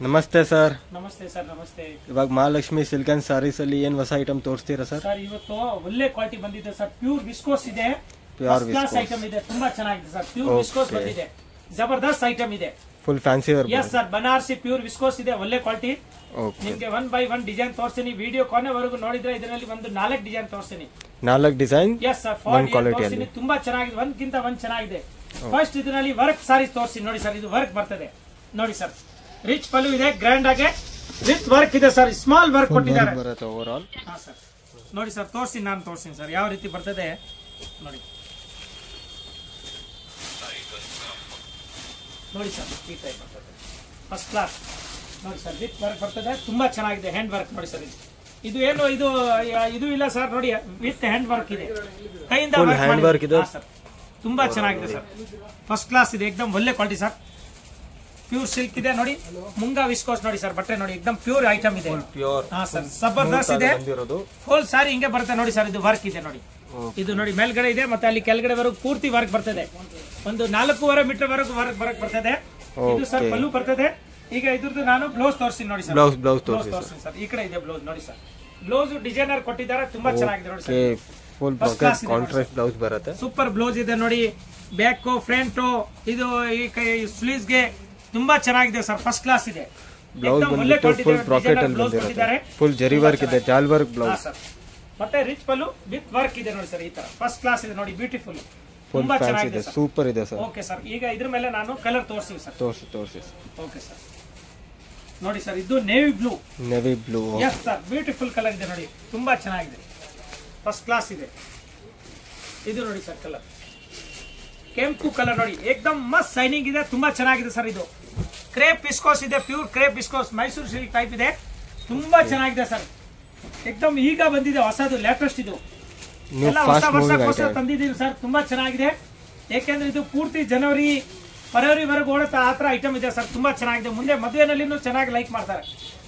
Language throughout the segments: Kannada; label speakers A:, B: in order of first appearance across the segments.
A: ನಮಸ್ತೆ ಸರ್.
B: ನಮಸ್ತೆ ಸರ್. ನಮಸ್ತೆ.
A: ಇವಾಗ ಮಹಾಲಕ್ಷ್ಮಿ ಸಿಲ್ಕ್ ಅಂಡ್ ಸಾರೀಸ್ ಅಲ್ಲಿ ಏನ್ ಹೊಸ ಐಟಮ್ ತೋರಿಸ್ತೀರಾ ಸರ್?
B: ಸರ್ ಇವತ್ತು ಒಳ್ಳೆ ಕ್ವಾಲಿಟಿ ಬಂದಿದೆ ಸರ್. ಪ್ಯೂರ್ ವಿಸ್ಕೋಸ್ ಇದೆ,
A: ಪ್ಯೂರ್
B: ವಿಸ್ಕೋಸ್ ಐಟಮ್ ಇದೆ, ತುಂಬಾ ಚೆನ್ನಾಗಿದೆ ಸರ್. ಪ್ಯೂರ್ ವಿಸ್ಕೋಸ್ ಬಂದಿದೆ, ಜಬರ್ದಸ್ತ್ ಐಟಮ್ ಇದೆ.
A: Full fancy work.
B: Yes sir, Banarasi pure viscose ಇದೆ, ಒಳ್ಳೆ ಕ್ವಾಲಿಟಿ. ನಿಮ್ಗೆ 1 by 1 ಡಿಸೈನ್ ತೋರಿಸ್ತೀನಿ. ವಿಡಿಯೋ ಕೊನೆವರೆಗೂ ನೋಡಿದ್ರೆ ಇದರಲ್ಲಿ ಒಂದು 4 ಡಿಸೈನ್ ತೋರಿಸ್ತೀನಿ.
A: 4 ಡಿಸೈನ್.
B: ಎಸ್ ಸರ್, ತೋರಿಸ್ತೀನಿ. ತುಂಬಾ ಚೆನ್ನಾಗಿದೆ, ಒಂದ್ಕಿಂತ ಒಂದ್ ಚೆನ್ನಾಗಿದೆ. ಫಸ್ಟ್ ಇದರಲ್ಲಿ ವರ್ಕ್ ಸಾರೀಸ್ ತೋರಿಸ್ತೀನಿ ನೋಡಿ ಸರ್. ಇದು ವರ್ಕ್ ಬರ್ತದೆ ನೋಡಿ ಸರ್. ರಿಚ್ ಪಲ್ಲು ಇದೆ, ಗ್ರ್ಯಾಂಡ್ ಆಗಿ ವಿತ್ ವರ್ಕ್ ಇದೆ ಸರ್. ಸ್ಮಾಲ್ ವರ್ಕ್ ಕೊಟ್ಟಿದ್ದಾರೆ
A: ಓವರ್ ಆಲ್.
B: ಹಾ ಸರ್, ನೋಡಿ ಸರ್ ತೋರಿಸಿ, ನಾನು ತೋರಿಸ್ತೀನಿ ಸರ್ ಯಾವ ರೀತಿ ಬರ್ತದೆ ನೋಡಿ. ನೋಡಿ ಸರ್, ಈ ಟೈಪ್ ಬರ್ತದೆ, ಫಸ್ಟ್ ಕ್ಲಾಸ್ ನೋಡಿ ಸರ್. ವಿತ್ ವರ್ಕ್ ಬರ್ತದೆ, ತುಂಬಾ ಚೆನ್ನಾಗಿದೆ. ಹ್ಯಾಂಡ್ ವರ್ಕ್ ನೋಡಿ ಸರ್. ಇದು ಏನು ಇದು ಇಲ್ಲ ಸರ್, ನೋಡಿ ವಿತ್ ಹ್ಯಾಂಡ್ ವರ್ಕ್ ಇದೆ, ಕೈಯಿಂದ ವರ್ಕ್ ಇದೆ ಸರ್. ತುಂಬಾ ಚೆನ್ನಾಗಿದೆ ಸರ್, ಫಸ್ಟ್ ಕ್ಲಾಸ್ ಇದೆ, ಏಕದಮ್ ಒಳ್ಳೆ ಕ್ವಾಲಿಟಿ ಸರ್. ಪ್ಯೂರ್ ಸಿಲ್ಕ್ ಇದೆ ನೋಡಿ, ಮುಂಗಾ ವಿಸ್ಕೋಸ್ ನೋಡಿ ಸರ್. ಬಟ್ಟೆ ನೋಡಿ, ಏಕದಮ್ ಪ್ಯೂರ್ ಐಟಮ್ ಇದೆ. ಹಾ ಸರ್, ಜಬರ್ದಸ್ತ್ ಇದೆ. ಫುಲ್ ಸಾರಿ ಹಿಂಗೆ ಬರುತ್ತೆ ನೋಡಿ ಸರ್. ಇದು ವರ್ಕ್ ಇದೆ ನೋಡಿ. ಇದು ನೋಡಿ ಮೇಲ್ಗಡೆ ಇದೆ, ಮತ್ತೆ ಅಲ್ಲಿ ಕೆಳಗಡೆವರೆಗೂ ಪೂರ್ತಿ ವರ್ಕ್ ಬರ್ತದೆ. ಒಂದು 4.5 ಮೀಟರ್ ವರೆಗೂ ವರ್ಕ್ ಬರ್ತದೆ. ಇದು ಸರ್ ಪಲ್ಲು ಬರ್ತದೆ. ಈಗ ಇದ್ರದ್ದು ನಾನು ಬ್ಲೌಸ್ ತೋರಿಸ್ತೀನಿ ನೋಡಿ ಸರ್. ಬ್ಲೌಸ್ ತೋರಿಸ್ತೀನಿ ಸರ್. ಈ ಕಡೆ ಇದೆ ಬ್ಲೌಸ್ ನೋಡಿ ಸರ್. ಬ್ಲೌಸ್ ಡಿಸೈನರ್ ಕೊಟ್ಟಿದ್ದಾರೆ, ತುಂಬಾ ಚೆನ್ನಾಗಿದೆ ನೋಡಿ ಸರ್.
A: ಫುಲ್ ಕಾಂಟ್ರಾಸ್ಟ್ ಬ್ಲೌಸ್ ಬರುತ್ತೆ.
B: ಸೂಪರ್ ಬ್ಲೌಸ್ ಇದೆ ನೋಡಿ. ಬ್ಯಾಕ್ ಫ್ರಂಟ್ ಇದು ಈ ಕೈ ಸ್ಲೀವ್ಸ್ ಗೆ ತುಂಬಾ ಚೆನ್ನಾಗಿದೆ ಸರ್. ಫಸ್ಟ್ ಕ್ಲಾಸ್ ಇದೆ.
A: ಬ್ಲೌಸ್ ಬಂದ್ಬಿಟ್ಟು ಫುಲ್ ಬ್ರಾಕೆಟ್ ಅಲ್ಲಿ ಬಂದಿರುತ್ತೆ. ಫುಲ್ ಜರಿ ವರ್ಕ್ ಇದೆ, ಜಾಲ್ ವರ್ಕ್ ಬ್ಲೌಸ್.
B: ಮತ್ತೆ ರಿಚ್ ಪಲ್ಲು ವಿತ್ ವರ್ಕ್ ಇದೆ ನೋಡಿ ಸರ್. ಈ ತರ ಫಸ್ಟ್ ಕ್ಲಾಸ್ ಇದೆ ನೋಡಿ, ಬ್ಯೂಟಿಫುಲ್,
A: ಫುಲ್ ಫ್ಯಾನ್ಸಿ ಇದೆ, ಸೂಪರ್ ಇದೆ ಸರ್.
B: ಓಕೆ ಸರ್, ಈಗ ಇದ್ರ ಮೇಲೆ ನಾನು ಕಲರ್ ತೋರಿಸ್ತೀವಿ ಸರ್.
A: ತೋರಿಸಿ.
B: ಓಕೆ ಸರ್, ನೋಡಿ ಸರ್, ಇದು navy blue. Yes sir, beautiful colour ಇದೆ ನೋಡಿ, ತುಂಬಾ ಚೆನ್ನಾಗಿದೆ, ಫಸ್ಟ್ ಕ್ಲಾಸ್ ಇದೆ. ಇದು ನೋಡಿ ಸರ್ ಕಲರ್, ಕೆಂಪು ಕಲರ್ ನೋಡಿ, ಏಕದಮ್ ಮಸ್ತ್ ಶೈನಿಂಗ್ ಇದೆ, ತುಂಬಾ ಚೆನ್ನಾಗಿದೆ ಸರ್. ಇದು ಕ್ರೇಪ್ ವಿಸ್ಕೋಸ್ ಇದೆ, pure crepe viscose, Mysuru silk type ಇದೆ, ತುಂಬಾ ಚೆನ್ನಾಗಿದೆ ಸರ್. ಏಕದಮ್ ಈಗ ಬಂದಿದೆ, ಹೊಸದು, ಲೇಟೆಸ್ಟ್. ಇದು ಎಲ್ಲ ಹೊಸ ತಂದಿದ್ದೀವಿ ಸರ್. ತುಂಬಾ ಚೆನ್ನಾಗಿದೆ, ಯಾಕೆಂದ್ರೆ ಇದು ಪೂರ್ತಿ ಜನವರಿ ಫೆಬ್ರವರಿವರೆಗೂ ಓಡುತ್ತಾ ಆ ತರ ಐಟಮ್ ಇದೆ ಸರ್. ತುಂಬಾ ಚೆನ್ನಾಗಿದೆ, ಮುಂದೆ ಮದುವೆನಲ್ಲಿ ಚೆನ್ನಾಗಿ ಲೈಕ್ ಮಾಡ್ತಾರೆ.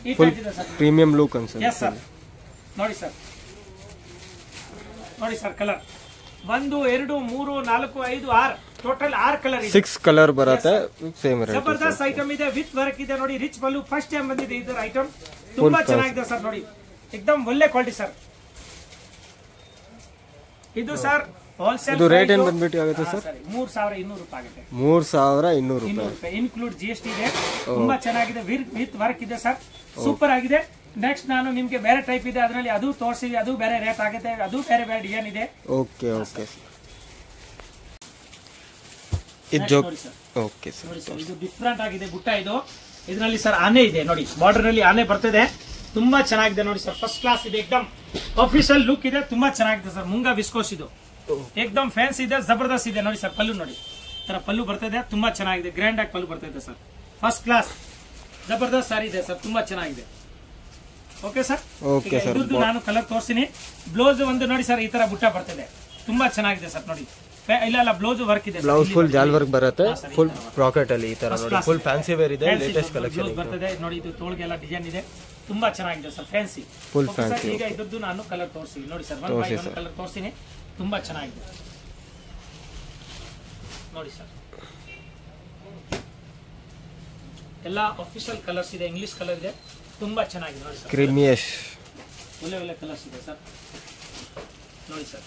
B: ಈ ಟೈಪ್ ಇದೆ ಸರ್,
A: ಪ್ರೀಮಿಯಂ ಲುಕ್ ಅನ್ಸುತ್ತೆ.
B: ಎಸ್ ಸರ್, ನೋಡಿ ಸರ್. ನೋಡಿ ಸರ್ ಕಲರ್ 1 2 3 4 5 6 ಟೋಟಲ್ 6 ಕಲರ್ ಇದೆ.
A: 6 ಕಲರ್ ಬರುತ್ತೆ. Same rate.
B: ಜಬರ್ದಸ್ತ್ ಐಟಮ್ ಇದೆ, ವಿತ್ ವರ್ಕ್ ಇದೆ ನೋಡಿ. ರಿಚ್ ಪಲ್ಲು, ಫಸ್ಟ್ ಟೈಮ್ ಬಂದಿದೆ ಇದರ ಐಟಮ್, ತುಂಬಾ ಚೆನ್ನಾಗಿದೆ ಸರ್. ನೋಡಿ, ಏಕದಮ್ ಒಳ್ಳೆ ಕ್ವಾಲಿಟಿ ಸರ್. ಇದು ಸರ್ ಹೋಲ್ಸೇಲ್. ಇದು
A: ರೇಟ್ ಏನು ಬಂದ್ಬಿಟ್ಟು ಆಗುತ್ತೆ ಸರ್?
B: 3200 ರೂಪಾಯಿ ಆಗುತ್ತೆ.
A: 3200 ರೂಪಾಯಿ
B: ಇನ್ಕ್ಲೂಡ್ GST ಇದೆ. ತುಂಬಾ ಚೆನ್ನಾಗಿದೆ, ವಿತ್ ವರ್ಕ್ ಇದೆ ಸರ್, ಸೂಪರ್ ಆಗಿದೆ. ನೆಕ್ಸ್ಟ್ ನಾನು ನಿಮ್ಗೆ ಬೇರೆ ಟೈಪ್ ಇದೆ, ಅದರಲ್ಲಿ ಅದು ತೋರಿಸಿ, ಅದು ಬೇರೆ ರೇಟ್ ಆಗುತ್ತೆ, ಅದು ಬೇರೆ ಡಿಸೈನ್ ಇದೆ.
A: ಓಕೆ ಇದು
B: ಡಿಫ್ರೆಂಟ್ ಆಗಿದೆ ಬುಟ್ಟ. ಇದು ಇದರಲ್ಲಿ ಸರ್ ಆನೆ ಇದೆ ನೋಡಿ, ಬಾರ್ಡರ್ ನಲ್ಲಿ ಆನೆ ಬರ್ತದೆ, ತುಂಬಾ ಚೆನ್ನಾಗಿದೆ ನೋಡಿ ಸರ್. ಫಸ್ಟ್ ಕ್ಲಾಸ್ ಇದೆ, ಏಕದಮ್ ಆಫೀಷಿಯಲ್ ಲುಕ್ ಇದೆ, ತುಂಬಾ ಚೆನ್ನಾಗಿದೆ ಸರ್. ಮುಂಗಾ ವಿಸ್ಕೋಸ್ ಇದು, ಏಕದಮ್ ಫ್ಯಾನ್ಸಿ ಇದೆ, ಜಬರ್ದಸ್ತ್ ಇದೆ ನೋಡಿ ಸರ್. ಪಲ್ಲು ನೋಡಿ, ತರ ಪಲ್ಲು ಬರ್ತದೆ, ತುಂಬಾ ಚೆನ್ನಾಗಿದೆ, ಗ್ರ್ಯಾಂಡ್ ಆಗಿ ಪಲ್ಲು ಬರ್ತದೆ ಸರ್. ಫಸ್ಟ್ ಕ್ಲಾಸ್ ಜಬರ್ದಸ್ತ್ ಸಾರಿ ಇದೆ ಸರ್, ತುಂಬಾ ಚೆನ್ನಾಗಿದೆ. ಓಕೆ ಸರ್, ಇದ್ರದ್ದು ನಾನು ಕಲರ್ ತೋರಿಸ್ತೀನಿ. ಬ್ಲೌಸ್ ಒಂದು ನೋಡಿ ಸರ್, ಈ ತರ ಬುಟ್ಟ ಬರ್ತದೆ, ತುಂಬಾ ಚೆನ್ನಾಗಿದೆ ಸರ್. ನೋಡಿ, ಇಲ್ಲ ಬ್ಲೌಸ್ ವರ್ಕ್ ಇದೆ,
A: ಬ್ಲೌಸ್ ಫುಲ್ ಜಾಲ್ ವರ್ಕ್ ಬರುತ್ತೆ, ಫುಲ್ ಬ್ರಾಕೆಟ್ ಅಲ್ಲಿ ಈ ತರ ನೋಡಿ, ಫುಲ್ ಫ್ಯಾನ್ಸಿ ವೇರ್ ಇದೆ, ಲೇಟೆಸ್ಟ್ ಕಲೆಕ್ಷನ್
B: ಬರ್ತದೆ ನೋಡಿ. ಇದು ತೋಳ್ಗೆ ಎಲ್ಲ ಡಿಸೈನ್ ಇದೆ, ತುಂಬಾ ಚೆನ್ನಾಗಿದೆ ಸರ್, ಫ್ಯಾನ್ಸಿ,
A: ಫುಲ್ ಫ್ಯಾನ್ಸಿ.
B: ಈಗ ಇದ್ರದ್ದು ನಾನು ಕಲರ್ ತೋರಿಸ್ತೀನಿ ನೋಡಿ ಸರ್. ಕಲರ್ ತೋರಿಸ್ತೀನಿ, ತುಂಬಾ ಚೆನ್ನಾಗಿದೆ ನೋಡಿ ಸರ್. ಎಲ್ಲ ಆಫೀಷಿಯಲ್ ಕಲರ್ಸ್ ಇದೆ, ಇಂಗ್ಲಿಷ್ ಕಲರ್ ಇದೆ, ತುಂಬಾ ಚೆನ್ನಾಗಿದೆ ನೋಡಿ ಸರ್.
A: ಕ್ರೀಮಿಯಶ್
B: ಒಳ್ಳೆ ಕಲರ್ಸ್ ಇದೆ ಸರ್. ನೋಡಿ ಸರ್,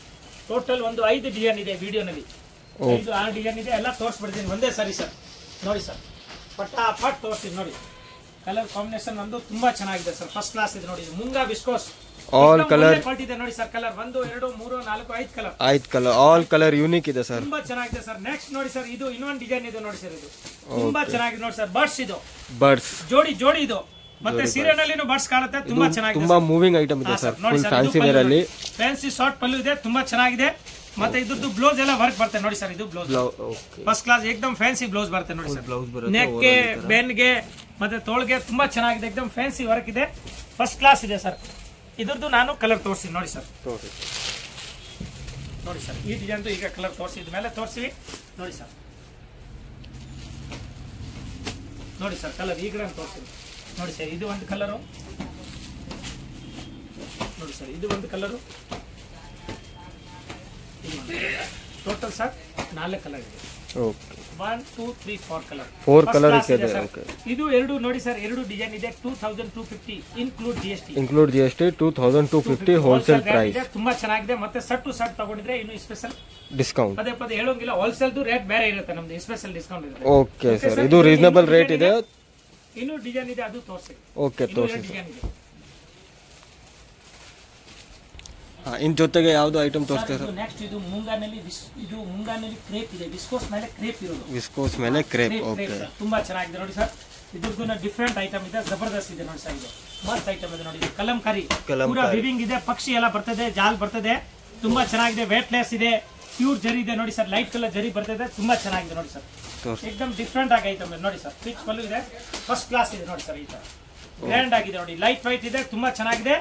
B: ಟೋಟಲ್ ಒಂದು 5 ಡಿಸೈನ್ ಇದೆ ವಿಡಿಯೋನಲ್ಲಿ, 5-6 ಡಿಸೈನ್ ಇದೆ, ಎಲ್ಲ ತೋರಿಸ್ಬಿಡ್ತೀನಿ ಒಂದೇ ಸರಿ ಸರ್. ನೋಡಿ ಸರ್, ಫಟಾಫಟ್ ತೋರಿಸ್ತೀನಿ ನೋಡಿ. ಕಲರ್ ಕಾಂಬಿನೇಷನ್ ಒಂದು ತುಂಬಾ ಚೆನ್ನಾಗಿದೆ ಸರ್, ಫಸ್ಟ್ ಕ್ಲಾಸ್ ಇದೆ ನೋಡಿ. ಇದು moonga viscose,
A: all colour
B: quality ಇದೆ ನೋಡಿ sir. Colour 1 2 3 4 5
A: colour, all colour unique ಇದೆ ಸರ್,
B: ತುಂಬಾ ಚೆನ್ನಾಗಿದೆ ಸರ್. ನೆಕ್ಸ್ಟ್ ನೋಡಿ ಸರ್, ಇದು ಇನ್ನೊಂದು ಡಿಸೈನ್ ಇದೆ ನೋಡಿ ಸರ್. ಇದು ತುಂಬಾ ಚೆನ್ನಾಗಿದೆ ನೋಡಿ ಸರ್. ಬರ್ಡ್ಸ್, ಇದು ಬರ್ಡ್ಸ್ ಜೋಡಿ ಇದು, ಮತ್ತೆ ಸೀರೆನಲ್ಲಿನೂ ಬರ್ಡ್ಸ್ ಕಾಣುತ್ತೆ, ತುಂಬಾ ಚೆನ್ನಾಗಿದೆ,
A: ತುಂಬಾ ಮೂವಿಂಗ್ ಐಟಮ್ ಇದೆ ಸರ್. ಫುಲ್ ಫ್ಯಾನ್ಸಿ ವೇರ್ ಅಲ್ಲಿ
B: ಫ್ಯಾನ್ಸಿ ಶಾರ್ಟ್ ಪಲ್ಲು ಇದೆ, ತುಂಬಾ ಚೆನ್ನಾಗಿದೆ. ಮತ್ತೆ ಇದ್ರದ್ದು ಬ್ಲೌಸ್ ಎಲ್ಲ ವರ್ಕ್ ಬರುತ್ತೆ ನೋಡಿ ಸರ್. ಇದು ಬ್ಲೌಸ್ ಫಸ್ಟ್ ಕ್ಲಾಸ್, ಏಕದಮ್ ಫ್ಯಾನ್ಸಿ ಬ್ಲೌಸ್ ಬರುತ್ತೆ ನೋಡಿ ಸರ್. ನೆಕ್ಗೆ, ಬೆನ್ಗೆ, ಮತ್ತೆ ತೋಳ್ಗೆ ತುಂಬಾ ಚೆನ್ನಾಗಿದೆ, ಏಕದಮ್ ಫ್ಯಾನ್ಸಿ ವರ್ಕ್ ಇದೆ, ಫಸ್ಟ್ ಕ್ಲಾಸ್ ಇದೆ ಸರ್. ಇದ್ರದ್ದು ನಾನು ಕಲರ್ ತೋರಿಸ್ತೀನಿ ನೋಡಿ ಸರ್. ನೋಡಿ ಸರ್, ಈ ಡಿಸೈನ್ ಈಗ ಕಲರ್ ತೋರಿಸಿದ ಮೇಲೆ ತೋರಿಸಿ ನೋಡಿ ಸರ್. ನೋಡಿ ಸರ್, ಕಲರ್ ಈ ಕಡೆ ತೋರಿಸಿ ನೋಡಿ ಸರ್. ಇದು ಒಂದು ಕಲರು ನೋಡಿ ಸರ್, ಇದು ಒಂದು ಕಲರು, ಟೋಟಲ್ ಸರ್ 4 ಕಲರ್ ಇದೆ.
A: Okay
B: 1 2 3 4 colour.
A: 4 ಕಲರ್ ಇದೆ. ಓಕೆ
B: ಇದು ಎರಡು ನೋಡಿ ಸರ್, ಎರಡು ಡಿಸೈನ್ ಇದೆ. 2250 include GST.
A: Include GST 2250 wholesale price.
B: ತುಂಬಾ ಚೆನ್ನಾಗಿದೆ. ಮತ್ತೆ ಸೆಟ್ ಟು ಸೆಟ್ ತಗೊಂಡಿದ್ರೆ ಇನ್ನು ಸ್ಪೆಷಲ್
A: ಡಿಸ್ಕೌಂಟ್.
B: ಪದೇ ಪದೇ ಹೇಳೋಂಗಿಲ್ಲ, ಹೋಲ್ಸೇಲ್ ರೇಟ್ ಬೇರೆ ಇರುತ್ತೆ, ನಮ್ದು ಸ್ಪೆಷಲ್ ಡಿಸ್ಕೌಂಟ್ ಇರುತ್ತೆ.
A: ಓಕೆ ಸರ್, ಇದು ರೀಸನಬಲ್ ರೇಟ್ ಇದೆ.
B: ಇನ್ನು ಡಿಸೈನ್ ಇದೆ, ಅದು ತೋರಿಸಿ.
A: ಓಕೆ ತೋರಿಸಿ.
B: ಡಿಸೈನ್ ಇದೆ.
A: ಇನ್ ಜೊತೆಗೆ ಯಾವ್ದು ಐಟಮ್ ತೋರಿಸ್ತೀರಾ ಸರ್?
B: ನೆಕ್ಸ್ಟ್ ಇದು ಮುಂಗಾನಲ್ಲಿ ಕ್ರೇಪ್ ಇದೆ. ವಿಸ್ಕೋಸ್ ಮೇಲೆ ಕ್ರೇಪ್ ಇರೋದು.
A: ವಿಸ್ಕೋಸ್ ಮೇಲೆ ಕ್ರೇಪ್. ಓಕೆ
B: ತುಂಬಾ ಚೆನ್ನಾಗಿದೆ ನೋಡಿ ಸರ್. ಇದ್ರದ್ದು ಡಿಫ್ರೆಂಟ್ ಐಟಮ್ ಇದೆ, ಜಬರ್ದಸ್ತ್ ಇದೆ ನೋಡಿ ಸರ್. ಇದು ಮಸ್ತ್ ಐಟಮ್ ಇದೆ ನೋಡಿ. ಕಲಂಕಾರಿ ಪೂರಾ ವಿವಿಂಗ್ ಇದೆ, ಪಕ್ಷಿ ಎಲ್ಲ ಬರ್ತದೆ, ಜಾಲ್ ಬರ್ತದೆ, ತುಂಬಾ ಚೆನ್ನಾಗಿದೆ. ವೇಟ್ ಲೆಸ್ ಇದೆ, ಪ್ಯೂರ್ ಜರಿ ಇದೆ ನೋಡಿ ಸರ್. ಲೈಟ್ ಕಲರ್ ಜರಿ ಬರ್ತದೆ, ತುಂಬಾ ಚೆನ್ನಾಗಿದೆ ನೋಡಿ ಸರ್. ಏಕದಮ್ ಡಿಫ್ರೆಂಟ್ ಆಗಿ ಐಟಮ್ ನೋಡಿ ಸರ್. ಪಿಚ್ ಪಲ್ಲು ಇದೆ, ಫಸ್ಟ್ ಕ್ಲಾಸ್ ಇದೆ ನೋಡಿ ಸರ್. ಈ ತರ ಗ್ರ್ಯಾಂಡ್ ಆಗಿದೆ ನೋಡಿ, ಲೈಟ್ ವೈಟ್ ಇದೆ, ತುಂಬಾ ಚೆನ್ನಾಗಿದೆ.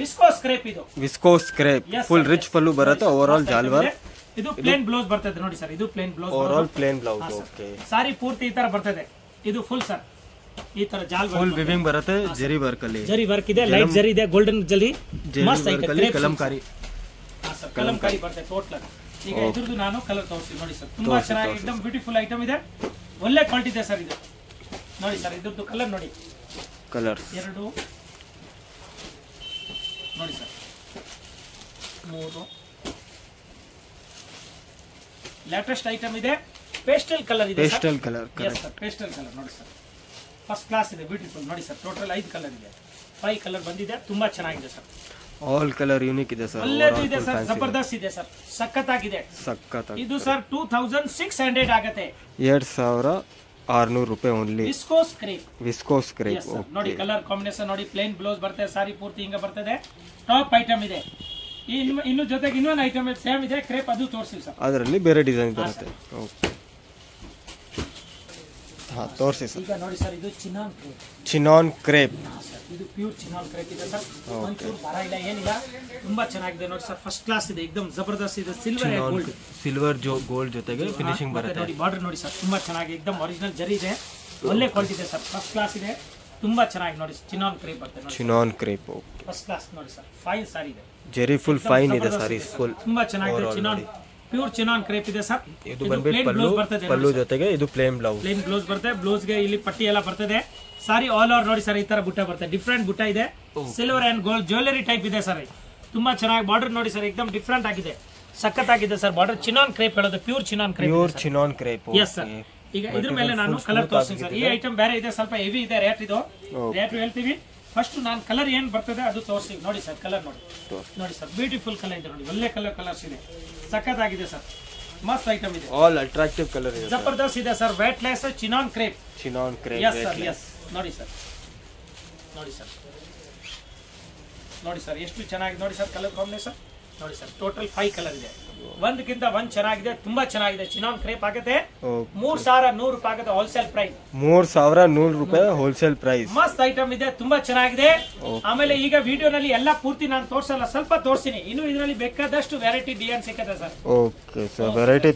B: ವಿಸ್ಕೋಸ್ ಕ್ರೇಪ್ ಇದು. Viscose crepe
A: full rich pallu ಬರುತ್ತೆ. ಓವರ್ ಆಲ್ ಜಾಲ್ವಾರ್.
B: ಇದು ಪ್ಲೇನ್ ಬ್ಲೌಸ್ ಬರ್ತದೆ ನೋಡಿ ಸರ್. ಇದು plain blouse.
A: Over all plain blouse. Okay
B: sari ಪೂರ್ತಿ ಈ ತರ ಬರ್ತದೆ. ಇದು ಫುಲ್ ಸರ್, ಈ ತರ ಜಾಲ್
A: ಫುಲ್ ವಿವಿಂಗ್ ಬರುತ್ತೆ. ಜರಿ ವರ್ಕ್ ಅಲ್ಲಿ
B: ಜರಿ ವರ್ಕ್ ಇದೆ, ಲೈಟ್ ಜರಿ ಇದೆ, ಗೋಲ್ಡನ್ ಜರಿ ಮಸ್ತ್ ಐತೆ.
A: ಕಲಂಕಾರಿ
B: ಕಲಂಕಾರಿ ಬರ್ತದೆ ಟೋಟಲ್. ಈಗ ಇದ್ರದ್ದು ನಾನು ಕಲರ್ ತೋರಿಸ್ತೀನಿ ನೋಡಿ ಸರ್. ತುಂಬಾ ಚೆನ್ನಾಗಿ एकदम ಬ್ಯೂಟಿಫುಲ್ ಐಟಮ್ ಇದೆ, ಒಳ್ಳೆ ಕ್ವಾಲಿಟಿ ಇದೆ ಸರ್. ಇದು ನೋಡಿ ಸರ್, ಇದ್ರದ್ದು ಕಲರ್ ನೋಡಿ.
A: ಕಲರ್
B: ಎರಡು ನೋಡಿ ಸರ್, 3 ಲೇಟೆಸ್ಟ್ ಐಟಮ್ ಇದೆ. ಪೇಸ್ಟಲ್ ಕಲರ್ ಇದೆ.
A: Pastel colour.
B: ಪೇಸ್ಟಲ್ ಕಲರ್ ನೋಡಿ ಸರ್, ಫಸ್ಟ್ ಕ್ಲಾಸ್ ಇದೆ, ಬ್ಯೂಟಿಫುಲ್ ನೋಡಿ ಸರ್. ಟೋಟಲ್ 5 ಕಲರ್ ಇದೆ, 5 ಕಲರ್ ಬಂದಿದೆ. ತುಂಬಾ ಚೆನ್ನಾಗಿದೆ ಸರ್.
A: ಆಲ್ ಕಲರ್ ಯೂನಿಕ್ ಇದೆ ಸರ್.
B: ಒಳ್ಳೆದು ಇದೆ ಸರ್, ಜಬರ್ದಸ್ತ್ ಇದೆ ಸರ್, ಸಖತ್ತಾಗಿದೆ. ಇದು ಸರ್ 2600 ಆಗುತ್ತೆ.
A: 2600 ರೂಪಾಯಿ ಓನ್ಲಿ. Viscose crepe.
B: ನೋಡಿ ಕಲರ್ ಕಾಂಬಿನೇಷನ್ ನೋಡಿ. ಪ್ಲೇನ್ ಬ್ಲೌಸ್ ಬರ್ತದೆ, ಸಾರಿ ಪೂರ್ತಿ ಹಿಂಗ ಬರ್ತದೆ. ಟಾಪ್ ಐಟಮ್ ಇದೆ. ಇನ್ನು ಜೊತೆಗೆ ಇನ್ನೊಂದು ಐಟಮ್ ಸೇಮ್ ಇದೆ, ಕ್ರೇಪ್, ಅದು ತೋರಿಸಿ ಸರ್.
A: ಅದರಲ್ಲಿ ಬೇರೆ ಡಿಸೈನ್ ಬರುತ್ತೆ. ಹಾ ತೋರಿಸಿ ಸರ್.
B: ಈಗ ನೋಡಿ ಸರ್, ಇದು
A: ಚಿನಾನ್ ಕ್ರೇಪ್.
B: ಇದು ಪ್ಯೂರ್ ಚಿನಾನ್ ಕ್ರೇಪ್ ಇದೆ ಸರ್. ಒಂಚೂರು ಬರ ಇಲ್ಲ, ಏನಿಲ್ಲ, ತುಂಬಾ ಚೆನ್ನಾಗಿದೆ ನೋಡಿ ಸರ್. ಫಸ್ಟ್ ಕ್ಲಾಸ್ ಇದೆ, एकदम ಜಬರ್ದಸ್ತ್ ಇದೆ.
A: ಸಿಲ್ವರ್ ಗೋಲ್ಡ್ ಜೊತೆಗೆ ಫಿನಿಶಿಂಗ್ ಬರುತ್ತೆ.
B: ನೋಡಿ ಬಾರ್ಡರ್ ನೋಡಿ ಸರ್, ತುಂಬಾ ಚೆನ್ನಾಗಿ एकदम ಒರಿಜಿನಲ್ ಜರಿ ಇದೆ, ಒಳ್ಳೆ ಕ್ವಾಲಿಟಿ ಇದೆ ಸರ್. ಫಸ್ಟ್ ಕ್ಲಾಸ್ ಇದೆ, ತುಂಬಾ ಚೆನ್ನಾಗಿ ನೋಡಿ. ಚಿನಾನ್ ಕ್ರೇಪ್ ಬರುತ್ತೆ ನೋಡಿ.
A: ಚಿನಾನ್ ಕ್ರೇಪ್
B: ಫಸ್ಟ್ ಕ್ಲಾಸ್ ನೋಡಿ ಸರ್. ಫೈನ್ ಸಾರಿ ಇದೆ,
A: ಜರಿ ಫುಲ್ ಫೈನ್ ಇದೆ ಸಾರಿ. ಫುಲ್
B: ತುಂಬಾ ಚೆನ್ನಾಗಿದೆ. ಚಿನಾನ್ ಪ್ಯೂರ್ ಚಿನಾನ್ ಕ್ರೇಪ್ ಇದೆ ಸರ್.
A: ಇದು ಬಂದ್ಬಿಟ್ಟು ಪಲ್ಲು ಜೊತೆಗೆ ಇದು ಪ್ಲೇನ್ ಬ್ಲೌಸ್.
B: ಪ್ಲೇನ್ ಬ್ಲೌಸ್ ಬರುತ್ತೆ. ಬ್ಲೌಸ್ ಗೆ ಇಲ್ಲಿ ಪಟ್ಟಿ ಎಲ್ಲ ಬರ್ತದೆ. ಸಾರಿ ಆಲ್ ಓವರ್ ನೋಡಿ ಸರ್, ಈ ತರ ಬುಟ್ಟ ಬರುತ್ತೆ. ಡಿಫ್ರೆಂಟ್ ಬುಟ್ಟ ಇದೆ, silver and gold jewellery type ಇದೆ ಸರ್. ತುಂಬಾ ಚೆನ್ನಾಗಿ ಬಾರ್ಡರ್ ನೋಡಿ ಸರ್, एकदम ಡಿಫ್ರೆಂಟ್ ಆಗಿದೆ, ಸಖತ್ತಾಗಿದೆ ಸರ್. ಬಾರ್ಡರ್ ಚಿನಾನ್ ಕ್ರೇಪ್ ಹೇಳೋದು, pure chinon crepe.
A: Pure chinon crepe.
B: Yes sir. ಈಗ ಇದ್ರ ಮೇಲೆ ನಾನು ಕಲರ್ ತೋರಿಸ್ತೀನಿ ಸರ್. ಈ ಐಟಮ್ ಬೇರೆ ಇದೆ, ಸ್ವಲ್ಪ ಹೆವಿ ಇದೆ ರೇಟ್. ಇದು ರೇಟ್ ಹೇಳ್ತೀವಿ. ಫಸ್ಟ್ ನಾನು ಕಲರ್ ಏನ್ ಬರ್ತದೆ ಅದು ತೋರಿಸ್ತೀವಿ ನೋಡಿ ಸರ್. ಕಲರ್ ನೋಡಿ ಸರ್, ಬ್ಯೂಟಿಫುಲ್ ಕಲರ್ ಇದೆ ನೋಡಿ. ಒಳ್ಳೆ ಕಲರ್ಸ್ ಇದೆ, ಸಖತ್ತಾಗಿದೆ ಸರ್. ಮಸ್ತ್ ಐಟಮ್ ಇದೆ,
A: ಆಲ್ ಅಟ್ರಾಕ್ಟಿವ್ ಕಲರ್ ಇದೆ,
B: ಜಬರ್ದಸ್ತ್ ಇದೆ sir. Weightless chinon crepe. Yes sir, yes. ನೋಡಿ ಸರ್, ನೋಡಿ ಸರ್ ಎಷ್ಟು ಚೆನ್ನಾಗಿದೆ ನೋಡಿ ಸರ್. ಕಲರ್ ಕಾಂಬಿನೇಷನ್ ನೋಡಿ ಸರ್. ಟೋಟಲ್ 5 ಕಲರ್ ಇದೆ, ಒಂದಕ್ಕಿಂತ ಒಂದ್ ಚೆನ್ನಾಗಿದೆ, ತುಂಬಾ ಚೆನ್ನಾಗಿದೆ. ಚಿನಾನ್ ಕ್ರೇಪ್ ಆಗುತ್ತೆ 3100 ರೂಪಾಯಿ ಆಗುತ್ತೆ ಹೋಲ್ಸೇಲ್ ಪ್ರೈಸ್.
A: 3100 ರೂಪಾಯಿ ಹೋಲ್ಸೇಲ್ ಪ್ರೈಸ್.
B: ಮಸ್ತ್ ಐಟಮ್ ಇದೆ, ತುಂಬಾ ಚೆನ್ನಾಗಿದೆ. ಆಮೇಲೆ ಈಗ ವಿಡಿಯೋನಲ್ಲಿ ಎಲ್ಲ ಪೂರ್ತಿ ನಾನು ತೋರ್ಸಲ್ಲ, ಸ್ವಲ್ಪ ತೋರಿಸ್ತೀನಿ. ಇನ್ನು ಇದರಲ್ಲಿ ಬೇಕಾದಷ್ಟು ವೆರೈಟಿ ಡಿಸೈನ್ ಸಿಕ್ಕತ್ತೆ sir.
A: Okay sir, variety.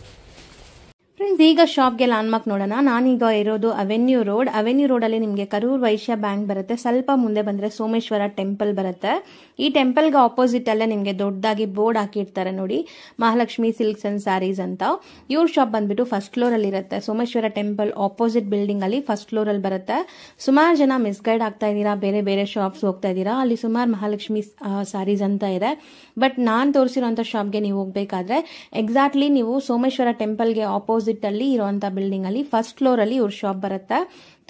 C: Friends, ಈಗ ಶಾಪ್ಗೆ ಲ್ಯಾಂಡ್ಮಾರ್ಕ್ ನೋಡೋಣ. ನಾನೀಗ ಇರೋದು ಅವೆನ್ಯೂ ರೋಡಲ್ಲಿ ನಿಮಗೆ ಕರೂರ್ ವೈಶ್ಯ ಬ್ಯಾಂಕ್ ಬರುತ್ತೆ. ಸ್ವಲ್ಪ ಮುಂದೆ ಬಂದರೆ ಸೋಮೇಶ್ವರ ಟೆಂಪಲ್ ಬರುತ್ತೆ. ಈ ಟೆಂಪಲ್ಗೆ ಆಪೋಸಿಟ್ ಅಲ್ಲೇ ನಿಮಗೆ ದೊಡ್ಡದಾಗಿ ಬೋರ್ಡ್ ಹಾಕಿರ್ತಾರೆ ನೋಡಿ, ಮಹಾಲಕ್ಷ್ಮಿ ಸಿಲ್ಕ್ಸ್ ಅಂಡ್ ಸ್ಯಾರೀಸ್ ಅಂತ. ಇವ್ರ ಶಾಪ್ ಬಂದ್ಬಿಟ್ಟು ಫಸ್ಟ್ ಫ್ಲೋರಲ್ಲಿ ಇರುತ್ತೆ. ಸೋಮೇಶ್ವರ ಟೆಂಪಲ್ ಆಪೋಸಿಟ್ ಬಿಲ್ಡಿಂಗ್ ಅಲ್ಲಿ ಫಸ್ಟ್ ಫ್ಲೋರಲ್ಲಿ ಬರುತ್ತೆ. ಸುಮಾರು ಜನ ಮಿಸ್ಗೈಡ್ ಆಗ್ತಾ ಇದ್ದೀರಾ, ಬೇರೆ ಬೇರೆ ಶಾಪ್ಸ್ ಹೋಗ್ತಾ ಇದ್ದೀರಾ. ಅಲ್ಲಿ ಸುಮಾರು ಮಹಾಲಕ್ಷ್ಮಿ ಸ್ಯಾರೀಸ್ ಅಂತ ಇದೆ. ಬಟ್ ನಾನು ತೋರಿಸಿರೋಂಥ ಶಾಪ್ಗೆ ನೀವು ಹೋಗ್ಬೇಕಾದ್ರೆ ಎಕ್ಸಾಕ್ಟ್ಲಿ ನೀವು ಸೋಮೇಶ್ವರ ಟೆಂಪಲ್ಗೆ ಆಪೋಸಿಟ್ ಅಲ್ಲಿ ಇರುವಂತ ಬಿಲ್ಡಿಂಗ್ ಅಲ್ಲಿ ಫಸ್ಟ್ ಫ್ಲೋರ್ ಅಲ್ಲಿ ಇವ್ರ ಶಾಪ್ ಬರುತ್ತೆ.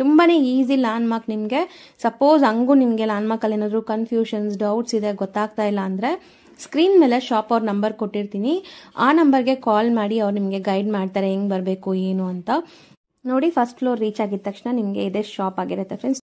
C: ತುಂಬಾನೇ ಈಸಿ ಲ್ಯಾಂಡ್ ಮಾರ್ಕ್. ನಿಮ್ಗೆ ಸಪೋಸ್ ಹಂಗೂ ನಿಮ್ಗೆ ಲ್ಯಾಂಡ್ ಮಾರ್ಕ್ ಅಲ್ಲಿ ಏನಾದ್ರು ಕನ್ಫ್ಯೂಷನ್ಸ್, ಡೌಟ್ಸ್ ಇದೆ, ಗೊತ್ತಾಗ್ತಾ ಇಲ್ಲ ಅಂದ್ರೆ ಸ್ಕ್ರೀನ್ ಮೇಲೆ ಶಾಪ್ ಅವ್ರ ನಂಬರ್ ಕೊಟ್ಟಿರ್ತೀನಿ. ಆ ನಂಬರ್ಗೆ ಕಾಲ್ ಮಾಡಿ ಅವ್ರು ನಿಮ್ಗೆ ಗೈಡ್ ಮಾಡ್ತಾರೆ ಹೆಂಗ್ ಬರಬೇಕು ಏನು ಅಂತ. ನೋಡಿ, ಫಸ್ಟ್ ಫ್ಲೋರ್ ರೀಚ್ ಆಗಿದ ತಕ್ಷಣ ನಿಮ್ಗೆ ಇದೇ ಶಾಪ್ ಆಗಿರುತ್ತೆ ಫ್ರೆಂಡ್ಸ್.